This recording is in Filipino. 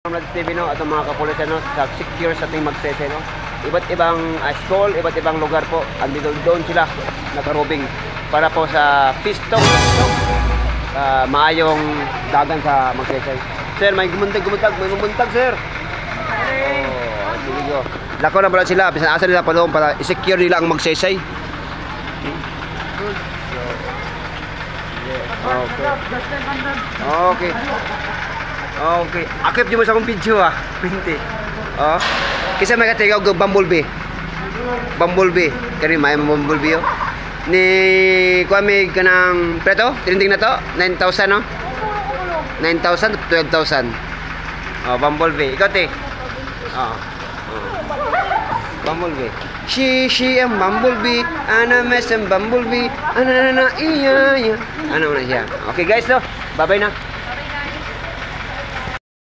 Vlad TV, no, at ang mga kapulisan, no, sa secure sa ating magsese, no. Iba't ibang school, iba't ibang lugar po. Andito doon sila nakarubing para po sa pistong maayong dagan sa magsese. Sir, may gumuntag, sir. Oh, sige. Lako na pala sila, bisan asa nila pa doon para i-secure nila ang magsesay. Okay. Okay. Akip di mo sa akong video ah. Pinti. Oh. Kisa may katigaw og Bumblebee. Bumblebee. Kani may Bumblebee oh. Ni kuami kanang preto, trending na to, 9,000 no? 9,000 to 12,000. Oh, Bumblebee. Ikaw te. Oh. Bumblebee. She am Bumblebee, ana mesem Bumblebee, ana iya. Ano na siya. Okay guys, no. Bye-bye na.